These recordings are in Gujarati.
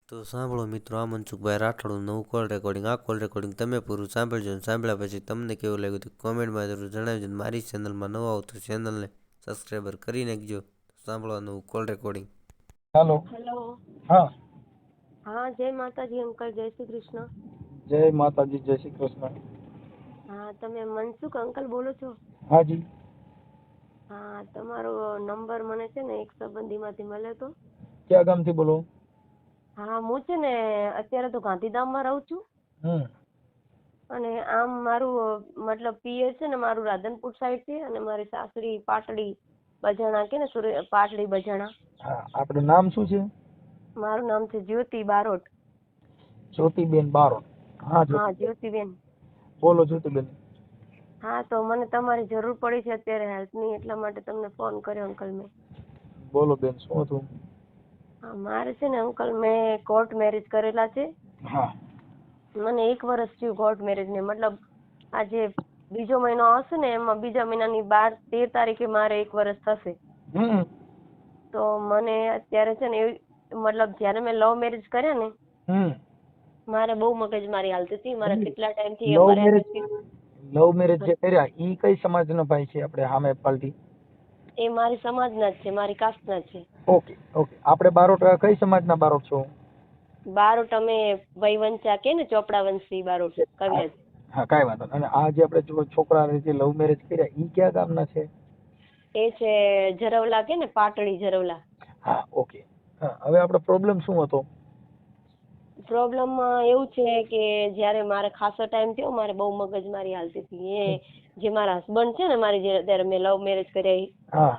તો સાંભળો મિત્રો, આ મનસુખભાઈ રાઠોડનું નવું કોલ રેકોર્ડિંગ. આ કોલ રેકોર્ડિંગ તમે પૂરું સાંભળજો અને સાંભળ્યા પછી તમને કેવું લાગ્યું તો કોમેન્ટમાં જરૂર જણાવજો. મારી ચેનલમાં નવા આવો તો ચેનલને સબસ્ક્રાઈબર કરી નાખજો. સાંભળો નવું કોલ રેકોર્ડિંગ. હેલો. હેલો. હા. હા, જય માતાજી અંકલ, જય શ્રી કૃષ્ણ. જય માતાજી, જય શ્રી કૃષ્ણ. હા, તમે મનસુખ અંકલ બોલો છો? હાજી. હા, તમારો નંબર મને છે ને એક સંબંધીમાંથી મળ્યો હતો. ક્યાં ગામથી બોલો? હા, હું છે ને અત્યારે તો ગાંધીધામમાં રહું છું. અને આમ મારું મતલબ પિયર છે ને મારું રાધનપુર સાઈડ છે અને મારી સાસરી પાટડી બજાણા કે ને પાટડી બજાણા. હા, આપણું નામ શું છે? મારું નામ છે જ્યોતિ બારોટ. જ્યોતિબેન બારોટ. હા હા, જ્યોતિબેન. જ્યોતિબેન. બોલો જ્યોતિબેન. હા, તો મને તમારી જરૂર પડી છે અત્યારે હેલ્પની, એટલા માટે તમને ફોન કર્યો અંકલ મેં. બોલો બેન, શું હતું? હા, મારે છે ને અંકલ મેં કોર્ટ મેરેજ કરેલા છે. હા. મને 1 વર્ષ થયું કોર્ટ મેરેજ ને, મતલબ આજે બીજો મહિનો આવશે ને એમાં બીજા મહિનાની 13 તારીખે મારે 1 વર્ષ થશે. તો મને અત્યારે છે ને મતલબ જયારે મેં લવ મેરેજ કર્યા ને મારે બહુ મગજમારી હાલતી હતી. મારા કેટલા ટાઈમથી લવ મેરેજ જે કર્યા ઈ કઈ સમાજનો ભાઈ છે આપણે સામે પાલટી? એ મારી સમાજના જ છે, મારી કાસ્ટના છે. Okay okay. આપણે બારોટ કઈ સમાજના બારોટ છો? બારોટ અમે વંશા કે ને ચોપડા વંશી બારોટ કવિરાજ. હા, કાંઈ વાંધો નહીં. અને આ જે આપણે છોકરાને જે લવ મેરેજ કર્યા ઈ કયા ગામના છે? એ છે જરવલા કે ને પાટડી જરવલા. હા, ઓકે. હા, હવે આપણો પ્રોબ્લેમ શું હતો? પ્રોબ્લેમ એવું છે કે જયારે મારે ખાસો ટાઈમ થયો મારે બહુ મગજમારી હાલતી હતી. એ જે મારા હસબન્ડ છે ને મારી જે અત્યારે મેં લવ મેરેજ કર્યા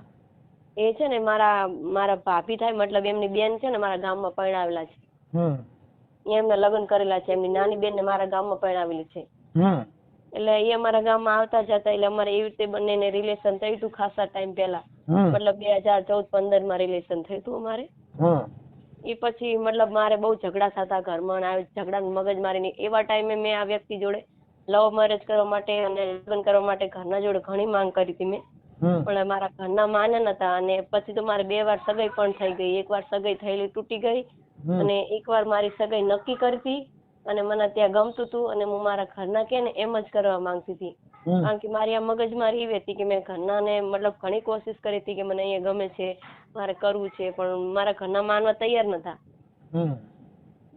એ છે ને મારા ભાભી થાય, મતલબ એમની બેન છે ને મારા ગામમાં પરણાવેલા છે. એમને લગ્ન કરેલા છે. એમની નાની બેન ને મારા ગામમાં પરણાવેલી છે. એટલે એ અમારા ગામમાં આવતા જતા, એટલે અમારે એવી રીતે બંનેને રિલેશન થયું હતું ખાસા ટાઈમ પહેલા. મતલબ 2014-15 રિલેશન થયું હતું અમારે. એ પછી મતલબ મારે બહુ ઝઘડા થતા ઘરમાં, આવે ઝઘડા મગજમારીની. એવા ટાઈમે મેં આ વ્યક્તિ જોડે લવ મેરેજ કરવા માટે અને લગ્ન કરવા માટે ઘરના જોડે ઘણી માંગ કરી હતી મેં, પણ મારા ઘરના માન્યા નતા. અને પછી તો મારે 2 વાર સગાઈ પણ થઈ ગઈ. 1 વાર સગાઈ થયેલી તૂટી ગઈ અને 1 વાર મારી સગાઈ નક્કી કરી હતી અને મને ત્યાં ગમતું હતું અને હું મારા ઘરના કે ને એમ જ કરવા માંગતી હતી. કારણ કે મારી આ મગજમારી એવી હતી કે મેં ઘરનાને મતલબ ઘણી કોશિશ કરી હતી કે મને અહીંયા ગમે છે, મારે કરવું છે, પણ મારા ઘરના માનવા તૈયાર નતા.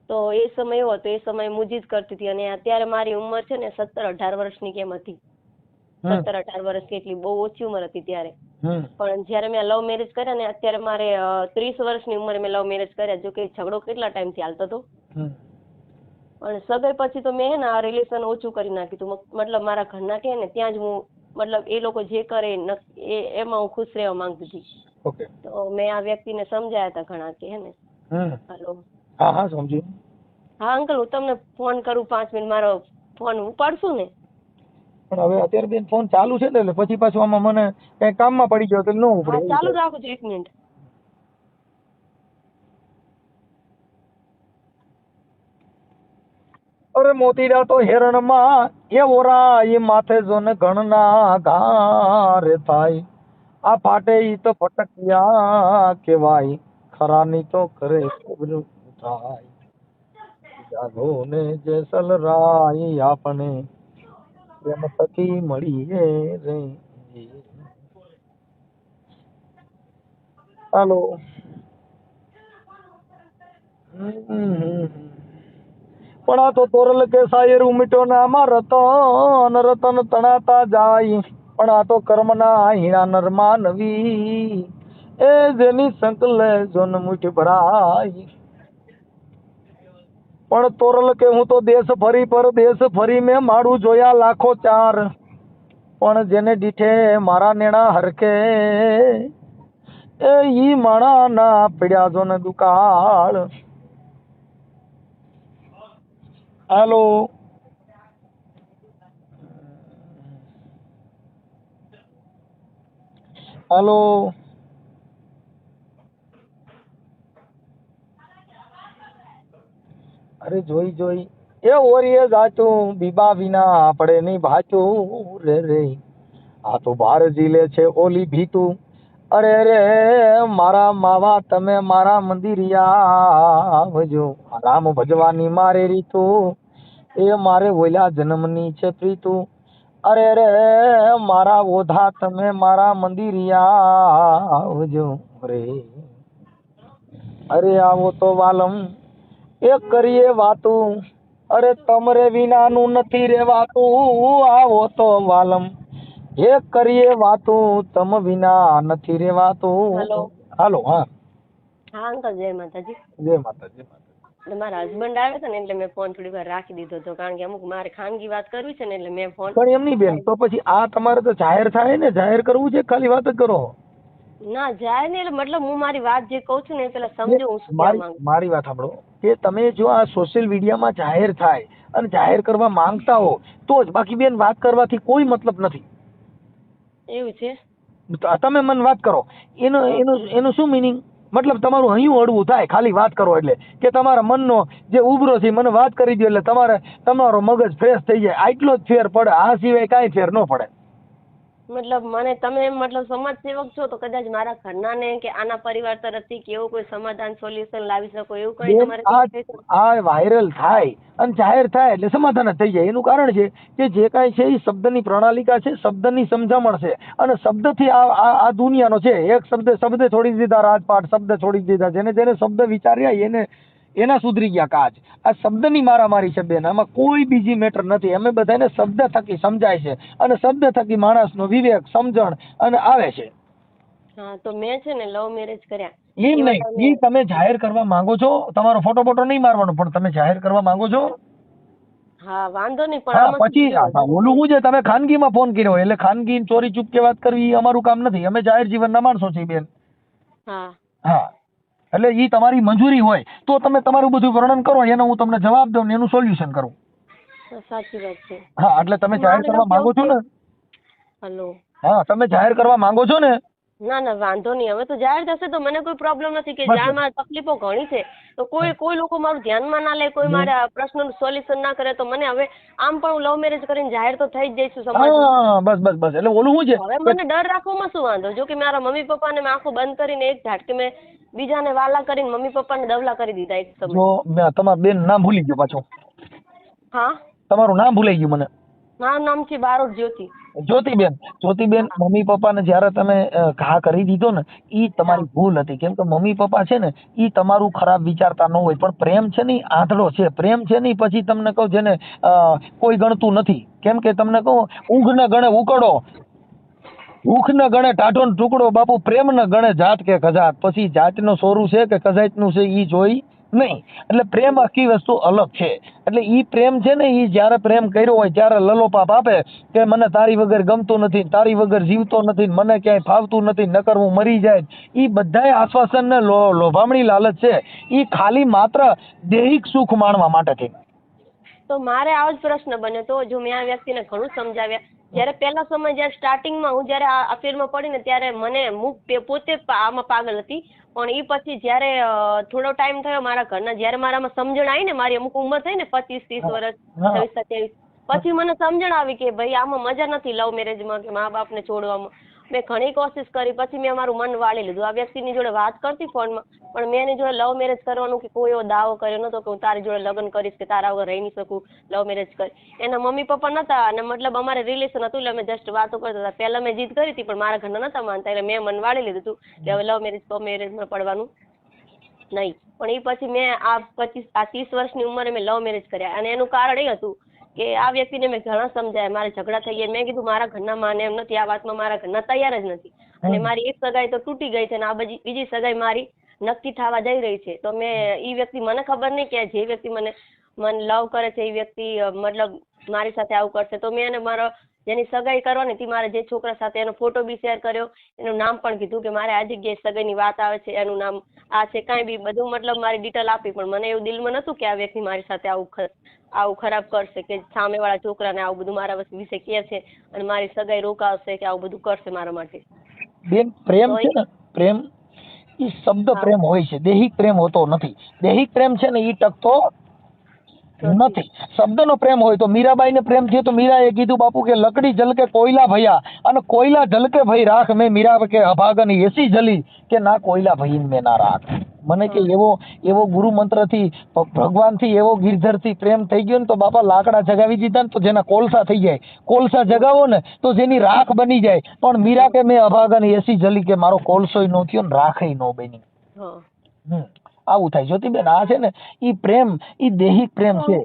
તો એ સમય એવો હતો, એ સમય હું જ કરતી હતી. અને અત્યારે મારી ઉંમર છે ને 17-18 વર્ષની કેમ હતી. 17-18 વર્ષ કેટલી બહુ ઓછી ઉંમર હતી ત્યારે. પણ જયારે મેં લવ મેરેજ કર્યા ને અત્યારે મારે 30 વર્ષની ઉંમરે મેં લવ મેરેજ કર્યા. જો કે ઝઘડો કેટલા ટાઈમથી હાલતો હતો, પણ સગાઈ પછી તો મેં આ રિલેશન ઓછું કરી નાખ્યું હતું. મતલબ મારા ઘરના કે ને ત્યાં જ હું મતલબ એ લોકો જે કરે એમાં હું ખુશ રહેવા માંગતી હતી. તો મેં આ વ્યક્તિને સમજાયા હતા ઘણા કે હે ને. હેલો. હા હા, સમજી. હા અંકલ, હું તમને ફોન કરું 5 મિનિટ, મારો ફોન ઉપાડશું ને? પણ હવે અત્યારે બેન ફોન ચાલુ છે એટલે પછી પાછું આમાં મને કઈ કામમાં પડી ગયો તો ન ઉપડે. હા, ચાલુ રાખો છો 1 મિનિટ. અરે મોતીડા તો હેરણમાં એવો રાય માથે જોને ઘણના ઘારે થાય. આ ફાટે ઈ તો ફટકિયા કેવાય, ખરાની તો કરે ખબરું થાય. જાગો ને જેસલ રાય આપણે પ્રેમ થકી મળીએ રે. હાલો. પણ આ તો તોરલ કે શાયર ઉમટ્યો ને આમાં રતન રતન તણાતા જાય. પણ આ તો કર્મના હીણા નરમા નવી એ જેની સંકલે જોન મુઠી ભરાય. પણ તોરલ કે હું તો દેશ ફરી પર દેશ ફરી મેં માડું જોયા લાખો 4, પણ જેને દીઠે મારા નેણા હરકે એ ઈ માણા ના પડ્યા જોન દુકાળ. હાલો. હાલો. અરે જોઈ જોઈ એ ઓરીએ જાચું બીબા વિના પડે નહીં ભાચું રે રે. આ તો બાર જીલે છે ઓલી ભીતું, અરે રે મારા માવા તમે મારા મંદિરિયા આવજો, રામ ભજવાની મારે રીતુ, એ મારે ઓલા જન્મની છે પ્રીતુ. અરે રે મારા ઓધા તમે મારા મંદિરિયા આવજો રે. અરે આવો તો વાલમ એક કરીએ વાતું, અરે તમરે વિનાનું નથી રેવાતું. આવો તો વાલમ એક કરીએ વાતું, તમ વિના નથી રેવાતું. હેલો. હાલો. હા હા અંકલ, જય માતાજી. જય માતા જય માતા. એટલે મારા હસબન્ડ આવ્યા હતા ને એટલે મેં ફોન થોડી વાર રાખી દીધો હતો, કારણ કે અમુક મારે ખાનગી વાત કરવી છે ને એટલે મેં ફોન. પણ એમ નહીં બેન, તો પછી આ તમારે તો જાહેર થાય ને, જાહેર કરવું છે ખાલી વાત જ કરો. ના જાય ને, એટલે મતલબ હું મારી વાત જે કહું છું ને એ પેલા સમજો હું શું કહેવા માંગુ. મારી વાત સાંભળો કે તમે જો આ સોશિયલ મીડિયામાં જાહેર થાય અને જાહેર કરવા માંગતા હો તો જ, બાકી બેન વાત કરવાથી કોઈ મતલબ નથી. એવું છે? તમે મને વાત કરો, એનું શું મિનિંગ? મતલબ તમારું હૈયું હળવું થાય ખાલી વાત કરો એટલે, કે તમારા મનનો જે ઉભરો છે મને વાત કરી દો એટલે તમારો મગજ ફ્રેશ થઈ જાય, આટલો જ ફેર પડે. આ સિવાય કાંઈ ફેર ન પડે. મતલબ મને તમે મતલબ સમાજ સેવક છો તો કદાચ મારા ઘરના ને કે આના પરિવાર તરફથી કે એવું કોઈ સમાધાન સોલ્યુશન લાવી શકો એવું કઈ તમારે? આ વાયરલ થાય અને જાહેર થાય એટલે સમાધાન જ થઈ જાય. એનું કારણ છે કે જે કાંઈ છે એ શબ્દની પ્રણાલિકા છે, શબ્દની સમજણ છે, અને શબ્દથી આ દુનિયાનો છે. એક શબ્દે છોડી દીધા રાજપાટ, શબ્દ છોડી દીધા, જેને શબ્દ વિચાર્યા એના સુધરી ગયા કાજ. આ શબ્દની મારામારી છે બેન, આમાં કોઈ બીજી મેટર નથી. અમે બધાને શબ્દ થકી સમજાય છે અને શબ્દ થકી માણસનો વિવેક સમજણ અને આવે છે. હા, તો મેં છે ને લવ મેરેજ કર્યા. એમ નહીં, એ તમે જાહેર કરવા માંગો છો, તમારો ફોટો નહીં મારવાનો, પણ તમે જાહેર કરવા માંગો છો. હા વાંધો નહીં, પણ પછી ઓલું શું છે, તમે ખાનગીમાં ફોન કર્યો એટલે ખાનગી ચોરી ચૂપકે વાત કરવી એ અમારું કામ નથી. અમે જાહેર જીવનના માણસો છીએ બેન. હા, એટલે એ તમારી મંજૂરી હોય તો તમે તમારું બધું વર્ણન કરો, એનો હું તમને જવાબ દઉં ને એનું સોલ્યુશન કરું. સાચી વાત છે. હા, એટલે તમે જાહેર કરવા માંગો છો ને? હેલો. હા, તમે જાહેર કરવા માંગો છો ને? ના ના વાંધો નહીં, હવે તો જાહેર થશે તો મને કોઈ પ્રોબ્લેમ નથી. કે જ્યાં તકલીફો ઘણી છે તો કોઈ લોકો મારું ધ્યાનમાં ના લે, કોઈ મારા પ્રશ્નનું સોલ્યુશન ના કરે, તો મને હવે આમ પણ હું લવ મેરેજ કરીને જાહેર તો થઈ જ જઈશું સમાજમાં. બસ એટલે ઓલું શું છે, હવે મને ડર રાખવામાં શું વાંધો? જો કે મારા મમ્મી પપ્પાને મેં આંખો બંધ કરીને એક ઝાટકે મેં બીજાને વાલા કરીને મમ્મી પપ્પાને દવલા કરી દીધા એક સમય. તમારું બેન નામ ભૂલી ગયો પાછો. હા, તમારું નામ ભૂલાઈ ગયું મને. મારું નામ છે બારોટ જ્યોતિ. જ્યોતિબેન, મમ્મી પપ્પાને જયારે તમે ઘા કરી દીધો ને, ઈ તમારી ભૂલ હતી. કેમ કે મમ્મી પપ્પા છે ને ઈ તમારું ખરાબ વિચારતા ન હોય, પણ પ્રેમ છે ને આંધળો છે. પ્રેમ છે ને પછી તમને કહું જેને કોઈ ગણતું નથી. કેમ કે તમને કહું, ઊંઘ ને ગણે ઉકળો, ભૂખ ને ગણે ટાઢો ને ટુકડો, બાપુ પ્રેમ ને ગણે જાત કે કજાત. પછી જાતનું સોરું છે કે કજાતનું છે ઈ જોઈ નહીં. એટલે પ્રેમ આખી વસ્તુ અલગ છે. એટલે ઈ પ્રેમ છે ને, ઈ જયારે પ્રેમ કર્યો હોય ત્યારે લલોપાપ આપે કે મને તારી વગર ગમતું નથી, તારી વગર જીવતો નથી, મને ક્યાંય ફાવતું નથી, નકર હું મરી જાય. ઈ બધાય આશ્વાસન ને લોભામણી લાલચ છે. ઈ ખાલી માત્ર દૈહિક સુખ માણવા માટે છે. તો મારે આવો જ પ્રશ્ન બન્યો તો, જો મેં આ વ્યક્તિને ઘણું સમજાવ્યા. જયારે પહેલા સમય જયારે સ્ટાર્ટિંગમાં હું જયારે આ અફેરમાં પડી ને ત્યારે મને પોતે આમાં પાગલ હતી, પણ એ પછી જયારે થોડો ટાઈમ થયો મારા ઘરના, જયારે મારામાં સમજણ આવી ને, મારી અમુક ઉંમર થઈ ને 25-30 વર્ષ, 26-27, પછી મને સમજણ આવી કે ભાઈ આમાં મજા નથી લવ મેરેજમાં કે મા બાપને છોડવામાં. મેં ઘણી કોશિશ કરી, પછી મેં મારું મન વાળી લીધું. આ વ્યક્તિની જોડે વાત કરતી ફોનમાં, પણ મેં એની જોડે લવ મેરેજ કરવાનું કે કોઈ એવો દાવો કર્યો નતો કે હું તારી જોડે લગ્ન કરીશ કે તારા વગર રહી નહીં શકું, લવ મેરેજ કરી. એના મમ્મી પપ્પા નતા, અને મતલબ અમારે રિલેશન હતું એટલે અમે જસ્ટ વાતો કરતા હતા. પહેલા મેં જીદ કરી હતી પણ મારા ઘરના નતા માનતા, એટલે મેં મન વાળી લીધું હતું કે હવે લવ મેરેજમાં પડવાનું નહીં. પણ એ પછી મેં આ 30 વર્ષની ઉંમરે મેં લવ મેરેજ કર્યા, અને એનું કારણ એ હતું કે આ વ્યક્તિને મેં ઘણા સમજાય, મારે ઝઘડા થઈ ગયા. મેં કીધું મારા ઘરના માને એમ નથી, આ વાતમાં મારા ઘરના તૈયાર જ નથી, અને મારી એક સગાઈ તો તૂટી ગઈ છે, અને આ બીજી સગાઈ મારી નક્કી થવા જઈ રહી છે. તો મેં એ વ્યક્તિ, મને ખબર નહીં કે જે વ્યક્તિ મને લવ કરે છે એ વ્યક્તિ મતલબ મારી સાથે આવું કરશે. તો મેં એને મારો જેની સગાઈ કરવાની હતી, મારે જે છોકરા સાથે, એનો ફોટો બી શેર કર્યો, એનું નામ પણ કીધું કે મારે આ જગ્યાએ સગાઈની વાત આવે છે, એનું નામ આ છે, કાંઈ બી બધું મતલબ મારી ડિટેલ આપી. પણ મને એવું દિલમાં નતું કે આ વ્યક્તિ મારી સાથે આવું ખરાબ કરશે, કે સામેવાળા છોકરાને આવું બધું મારા વિશે કહે છે અને મારી સગાઈ રોકાવશે કે આવું બધું કરશે મારા માટે. બેન, પ્રેમ છે ને, પ્રેમ ઈ શબ્દ પ્રેમ હોય છે, દૈહિક પ્રેમ હોતો નથી. દૈહિક પ્રેમ છે ને ઈ ટકતો નથી. શબ્દનો પ્રેમ હોય તો મીરાબાઈને પ્રેમ થયો તો મીરાએ કીધું બાપુ કે લકડી જલકે કોયલા ભયા અને કોયલા જલકે ભાઈ રાખ મેં મીરા કે અભાગન એસી જલી કે ના કોયલા ભઈ મેં ના રાખ. મને કે એવો ગુરુ મંત્ર થી ભગવાન થી એવો ગિરધર થી પ્રેમ થઈ ગયો ને તો બાપા લાકડા જગાવી દીધા ને તો જેના કોલસા થઈ જાય. કોલસા જગાવો ને તો જેની રાખ બની જાય. પણ મીરા કે મેં અભાગન એસી જલી કે મારો કોલસોય નો થયો ને રાખેય નો બની. આવું થાય જ્યોતિબેન. આ છે ને ઈ પ્રેમ ઈ દેહિક પ્રેમ છે.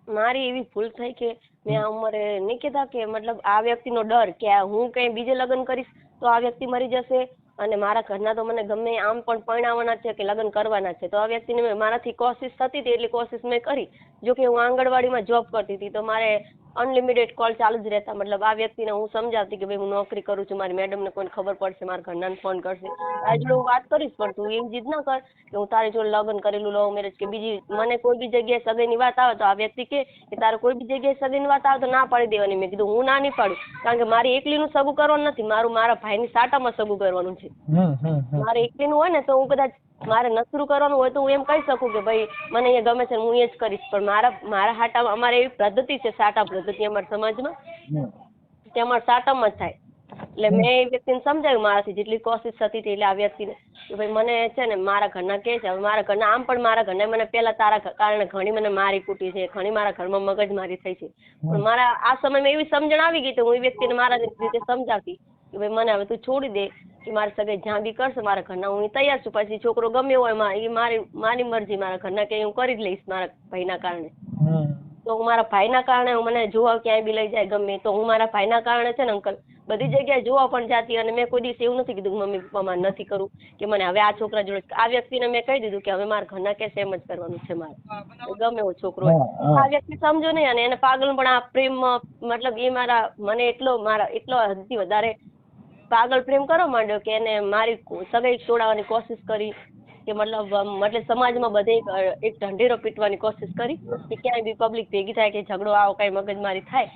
મારી એવી ભૂલ થઈ કે મેં આ ઉંમરે નહીં કહેતા કે મતલબ આ વ્યક્તિનો ડર કે હું કઈ બીજે લગ્ન કરીશ તો આ વ્યક્તિ મરી જશે અને મારા ઘરના તો મને ગમે આમ પણ પરણાવવાના છે કે લગ્ન કરવાના છે. તો આ વ્યક્તિને મારાથી કોશિશ થતી હતી એટલી કોશિશ મેં કરી. જો કે હું આંગણવાડીમાં જોબ કરતી હતી તો મારે અનલિમિટેડ કોલ ચાલુ જ રહેતા. મતલબ આ વ્યક્તિને હું સમજાવતી કે ભાઈ હું નોકરી કરું છું, મારી મેડમને કોઈને ખબર પડશે, મારા ઘરનાને ફોન કરશે, આ જોડે હું વાત કરીશ પણ તું એવી જીદ ના કર કે હું તારી જોડે લગ્ન કરેલું લવ મેરેજ કે બીજી મને કોઈ બી જગ્યાએ સગાઈની વાત આવે તો આ વ્યક્તિ કે તારે કોઈ બી જગ્યાએ સગાઈની વાત આવે તો ના પાડી દેવાની. મેં કીધું હું ના નહીં પાડું કારણ કે મારી એકલીનું સગું કરવાનું નથી, મારા ભાઈની સાટામાં સગું કરવાનું છે. મારે એકલીનું હોય ને તો હું કદાચ મારે નસરું કરવાનું હોય તો હું એમ કહી શકું કે ભાઈ મને અહીંયા ગમે છે હું એ જ કરીશ. પણ મારા હાટામાં અમારે એવી પદ્ધતિ છે, સાટા પદ્ધતિ અમારા સમાજમાં તે અમારા સાટામાં જ થાય. એટલે મેં એ વ્યક્તિને સમજાવ્યું મારાથી જેટલી કોશિશ થતી હતી એટલે આ વ્યક્તિને કે ભાઈ મને છે ને મારા ઘરના કહે છે. હવે મારા ઘરના આમ પણ મારા ઘરના મને પહેલા તારા કારણે ઘણી મને મારી કૂટી છે, ઘણી મારા ઘરમાં મગજમારી થઈ છે. પણ મારા આ સમયમાં એવી સમજણ આવી ગઈ તો હું એ વ્યક્તિને મારા રીતે સમજાવતી કે ભાઈ મને હવે તું છોડી દે કે મારી સગાઈ જ્યાં બી કરશે મારા ઘરના હું તૈયાર છું. પછી છોકરો ગમે હોય એ મારી મરજી, મારા ઘરના કે હું કરી જ લઈશ મારા ભાઈના કારણે. તો હું મારા ભાઈના કારણે હું મને જોવા ક્યાંય બી લઈ જાય ગમે તો હું મારા ભાઈના કારણે છે ને અંકલ બધી જગ્યાએ જોવા પણ જાતી. અને મેં કોઈ દિવસ એવું નથી કીધું મમ્મી પપ્પામાં નથી કરવું કે મને હવે આ છોકરા જોડે. આ વ્યક્તિને મેં કહી દીધું કે હવે મારા ઘરના કે એમ જ કરવાનું છે મારે ગમે એવો છોકરો હોય. આ વ્યક્તિ સમજો નહીં અને એને પાગલ પણ આ પ્રેમ મતલબ એ મને એટલો હદથી વધારે પાગલ પ્રેમ કરવા માંડ્યો કે એને મારી સગાઈ તોડાવવાની કોશિશ કરી કે મતલબ સમાજમાં બધે એક ઢંઢેરો પીટવાની કોશિશ કરી કે ક્યાંય બી પબ્લિક ભેગી થાય કે ઝઘડો આવો કઈ મગજમારી થાય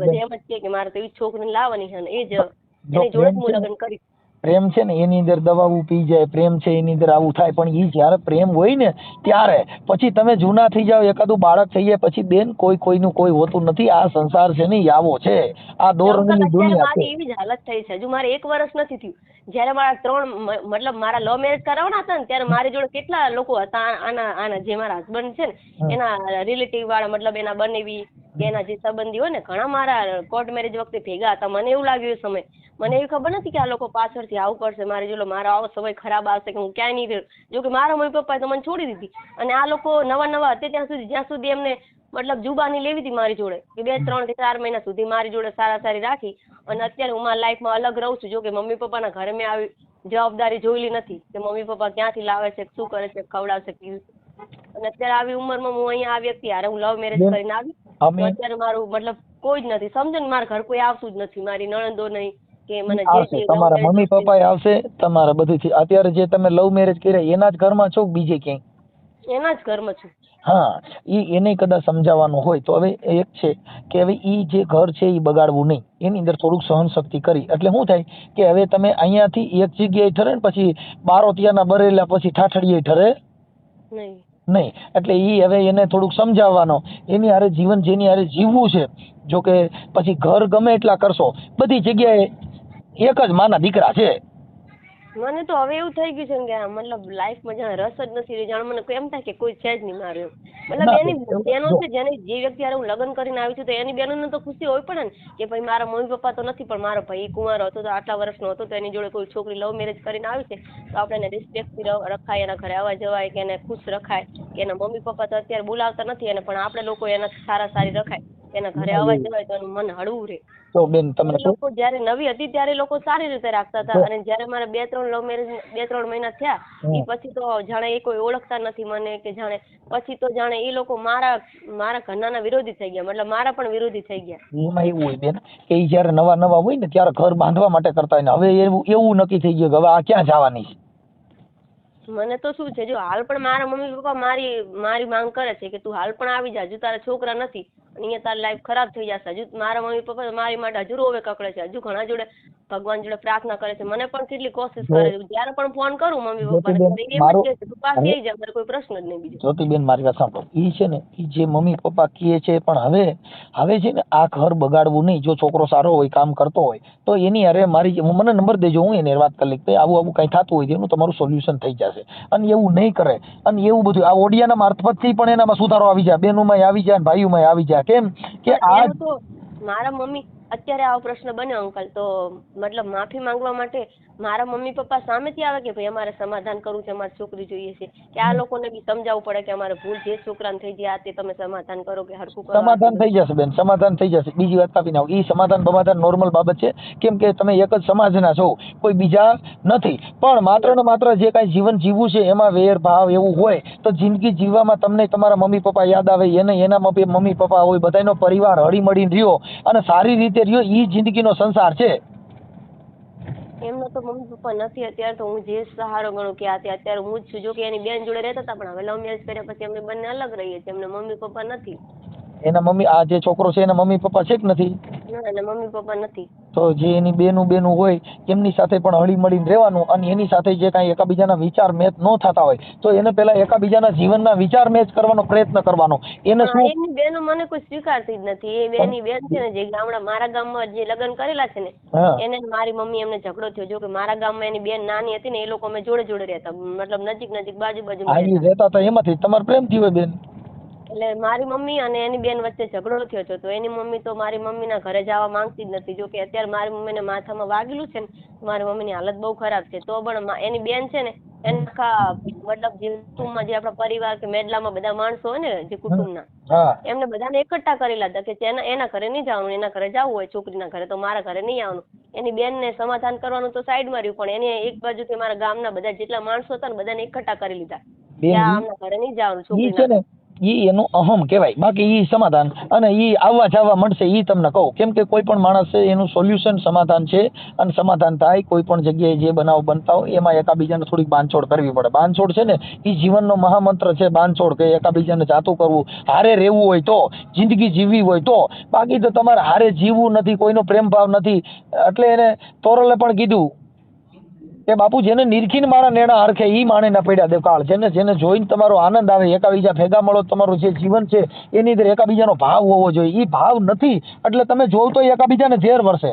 બધે એમ જ કે મારે તો એવી છોકરીને લાવવાની છે ને એ જ એની જોડે હું લગ્ન કરીશ. પ્રેમ છે ને એની અંદર દવાઓ પી જાય, પ્રેમ છે એની અંદર આવું થાય. પણ એ જયારે પ્રેમ હોય ને ત્યારે પછી તમે જૂના થઈ જાઓ, એકાદું બાળક થઈ જાય પછી બેન કોઈનું કોઈ હોતું નથી. આ સંસાર છે ને આવો છે, આ દોરની દુનિયા છે. મારી એવી જ હાલત થઈ છે. હજુ મારે 1 વર્ષ નથી થયું. જયારે મારા મારા લવ મેરેજ કરાવવાના હતા ને ત્યારે મારી જોડે કેટલા લોકો હતા આના જે મારા હસબન્ડ છે ને એના રિલેટિવ વાળા મતલબ એના બનેવી કે એના જે સંબંધી હોય ને ઘણા મારા કોર્ટ મેરેજ વખતે ભેગા હતા. મને એવું લાગ્યું એ સમય મને એવી ખબર નથી કે આ લોકો પાછળથી આવું કરશે મારી જોડે, મારો આવો સમય ખરાબ આવશે કે હું ક્યાંય નહીં રહ્યો. જો કે મારા મમ્મી પપ્પાએ તો મને છોડી દીધી અને આ લોકો નવા હતા જ્યાં સુધી એમને મતલબ જુબાની લેવી હતી મારી જોડે કે 2, 3 કે 4 મહિના સુધી મારી જોડે સારી રાખી. અને અત્યારે હું મારા લાઈફમાં અલગ રહું છું. જો કે મમ્મી પપ્પાના ઘરે મેં આવી જવાબદારી જોયેલી નથી કે મમ્મી પપ્પા ક્યાંથી લાવે છે, શું કરે છે, ખવડાવશે પીવું. અને અત્યારે આવી ઉંમરમાં હું અહીંયા આ વ્યક્તિ હારે હું લવ મેરેજ કરીને આવી. અત્યારે મારું મતલબ કોઈ જ નથી સમજો ને, મારા ઘર કોઈ આવતું જ નથી, મારી નણંદો નહીં કે મને જે તમારા મમ્મી પપ્પા આવશે તમારા બધું. અત્યારે જે તમે લવ મેરેજ કર્યા એના જ ઘરમાં છો બીજે ક્યાંય? એના જ ઘરમાં છું. હા, એને કદાચ સમજાવવાનું હોય તો હવે એક છે કે હવે ઈ જે ઘર છે એ બગાડવું નહીં, એની અંદર થોડુંક સહન શક્તિ કરી એટલે શું થાય કે હવે તમે અહીંયાથી એક જગ્યાએ ઠરે ને પછી બારોટિયાના બરેલા પછી ઠાઠડીએ ઠરે નહીં. એટલે ઈ હવે એને થોડુંક સમજાવવાનો, એની હારે જીવન જેની હારે જીવવું છે. જો કે પછી ઘર ગમે એટલા કરશો બધી જગ્યાએ એક જ માના દીકરા છે. મને તો હવે એવું થઈ ગયું છે કે મતલબ લાઈફમાં જાણે રસ જ નથી, જાણે મને એમ થાય કે કોઈ છે જ નહીં મારું. મતલબ એની બહેનો છે જેને જે વ્યક્તિ હારે હું લગ્ન કરીને આવી છું તો એની બહેનોને તો ખુશી હોય પડે ને કે ભાઈ મારા મમ્મી પપ્પા તો નથી પણ મારો ભાઈ કુંવારો હતો તો આટલા વર્ષનો હતો તો એની જોડે કોઈ છોકરી લવ મેરેજ કરીને આવી છે તો આપણે એને રિસ્પેક્ટથી રખાય, એના ઘરે આવવા જવાય કે એને ખુશ રખાય કે એના મમ્મી પપ્પા તો અત્યારે બોલાવતા નથી એને પણ આપણે લોકો એના સારી રખાય, એના ઘરે આવવા જવાય તો એનું મન હળવું રહે. તો બેન તમને લોકો જયારે નવી હતી ત્યારે લોકો સારી રીતે રાખતા હતા અને જયારે મારે 2-3 લવ મેરેજ 2-3 મહિના થયા એ પછી તો જાણે એ કોઈ ઓળખતા નથી મને કે જાણે પછી તો જાણે એ લોકો મારા ઘરના વિરોધી થઈ ગયા, મતલબ મારા પણ વિરોધી થઈ ગયા. એમાં એવું હોય બેન કે એ જયારે નવા હોય ને ત્યારે ઘર બાંધવા માટે કરતા હોય ને હવે એવું નક્કી થઈ ગયું કે હવે આ ક્યાં જવાની છે. મને તો શું છે જો હાલ પણ મારા મમ્મી પપ્પા મારી માંગ કરે છે કે તું હાલ પણ આવી જા, હજુ તારા છોકરા નથી અહીંયા તારી લાઈફ ખરાબ થઈ જશે. હજુ મારા મમ્મી પપ્પા મારી માટે હજુ રોવે કકડે છે, હજુ ઘણા જોડે ભગવાન જોડે પ્રાર્થના કરે છે, મને પણ કેટલી કોશિશ કરે છે, જ્યારે પણ ફોન કરું મમ્મી પપ્પાને જ્યોતિબેન એમ મારો જ કહે છે તું પાસે આવી જા, મારે કોઈ પ્રશ્ન જ નહીં બીજો. જ્યોતિબેન મારી વાત સાંભળો, ઈ છે ને ઈ જે મમ્મી પપ્પા કહે છે, પણ હવે છે ને આ ઘર બગાડવું નહીં. જો છોકરો સારો હોય, કામ કરતો હોય, તો એની અરે મને નંબર દેજો, હું એને વાત કરી લઈશ કે આવું કઈ થતું હોય એનું તમારું સોલ્યુશન થઈ જશે. અને એવું નહીં કરે, અને એવું બધું આ ઓડિયાના મારફતથી પણ એનામાં સુધારો આવી જાય, બહેનોમાં આવી જાય, ભાઈઓમાં આવી જાય. કેમ કે આ તો મારા મમ્મી અત્યારે આવો પ્રશ્ન બન્યો અંકલ, તો મતલબ માફી માંગવા માટે મારા મમ્મી પપ્પા સામેથી આવે કે ભાઈ અમારે સમાધાન કરવું છે, અમારી છોકરી જોઈએ છે, કે આ લોકોને બી સમજાવવું પડે કે અમારે ભૂલ જે છોકરાને થઈ જાય તે તમે સમાધાન કરો કે હરખું કરો? સમાધાન થઈ જશે બેન, સમાધાન થઈ જશે. બીજી વાત કાપી નાખો, ઈ સમાધાન બમાધાન નોર્મલ બાબત છે. કેમ કે તમે એક જ સમાજના છો, કોઈ બીજા નથી. પણ માત્ર ને માત્ર જે કાંઈ જીવન જીવવું છે એમાં વેર ભાવ એવું હોય તો જિંદગી જીવવામાં તમને તમારા મમ્મી પપ્પા યાદ આવે, એને એના મમ્મી પપ્પા હોય, બધાનો પરિવાર હળી મળીને રહ્યો અને સારી રીતે રહ્યો, ઈ જિંદગીનો સંસાર છે. એમનો તો મમ્મી પપ્પા નથી અત્યારે, તો હું જે સહારો ગણું કે અત્યારે હું જ છું. જો કે એની બેન જોડે રહેતા હતા, પણ હવે લવ મેરેજ કર્યા પછી અમે બંને અલગ રહીએ છીએ, એમને મમ્મી પપ્પા નથી. એના મમ્મી, આ જે છોકરો છે એના મમ્મી પપ્પા છે કે નથી? ના, એના મમ્મી પપ્પા નથી. તો જે એની બેનું હોય એમની સાથે પણ હળી મળીને રહેવાનું, અને એની સાથે જે કાંઈ એકાબીજાના વિચાર મેચ ન થતા હોય તો એને પેલા એકાબીજાના જીવનના વિચાર મેચ કરવાનો પ્રયત્ન કરવાનો. એને શું, એની બેનો મને કોઈ સ્વીકારતી જ નથી. એ બેની બેન છે ને, જે મારા ગામમાં જે લગ્ન કરેલા છે ને, એને મારી મમ્મી એમને ઝઘડો થયો. જો કે મારા ગામમાં એની બેન નાની હતી ને, એ લોકો અમે જોડે જોડે રહેતા, મતલબ નજીક બાજુ રહેતા હતા. એમાંથી તમારે પ્રેમ થયો હોય બેન? એટલે મારી મમ્મી અને એની બેન વચ્ચે ઝઘડો થયો હતો, તો એની મમ્મી તો મારી મમ્મીના ઘરે જવા માંગતી જ નથી. જો કે અત્યારે મારી મમ્મીને માથામાં વાગેલું છે ને, મારી મમ્મીની હાલત બહુ ખરાબ છે, તો પણ એની બેન છે ને, એના મતલબ જે કુટુંબમાં જે આપણા પરિવાર કે મેડલામાં બધા માણસો હોય ને, જે કુટુંબના, એમને બધાને એકઠા કરેલા હતા કે એના ઘરે નહીં જવાનું, એના ઘરે જવું હોય છોકરીના ઘરે તો મારા ઘરે નહીં આવવાનું. એની બેનને સમાધાન કરવાનું તો સાઈડમાં રહ્યું, પણ એને એક બાજુથી મારા ગામના બધા જેટલા માણસો હતા ને બધાને એકઠા કરી લીધા કે આમના ઘરે નહીં જવાનું છોકરીના. ઈ એનું અહમ કહેવાય. બાકી ઈ સમાધાન અને ઈ આવવા જવા મળશે, ઈ તમને કહું. કેમ કે કોઈ પણ માણસ છે એનું સોલ્યુશન સમાધાન છે, અને સમાધાન થાય કોઈ પણ જગ્યાએ જે બનાવ બનતા હોય એમાં એકાબીજાને થોડીક બાંધછોડ કરવી પડે. બાંધછોડ છે ને ઈ જીવનનો મહામંત્ર છે, બાંધછોડ, કે એકાબીજાને જાતું કરવું. હારે રહેવું હોય તો, જિંદગી જીવવી હોય તો. બાકી તો તમારે હારે જીવવું નથી, કોઈનો પ્રેમ ભાવ નથી. એટલે એને તોરલે પણ કીધું કે બાપુ, જેને નિરખીને મારા નેણા હરખે ઈ માણે ના પડ્યા દેકાળ. જેને જોઈને તમારો આનંદ આવે, એકાબીજા ભેગા મળો, તમારું જે જીવન છે એની અંદર એકાબીજાનો ભાવ હોવો જોઈએ. ઈ ભાવ નથી એટલે તમે જોવ તો એકાબીજાને ઝેર વરસે.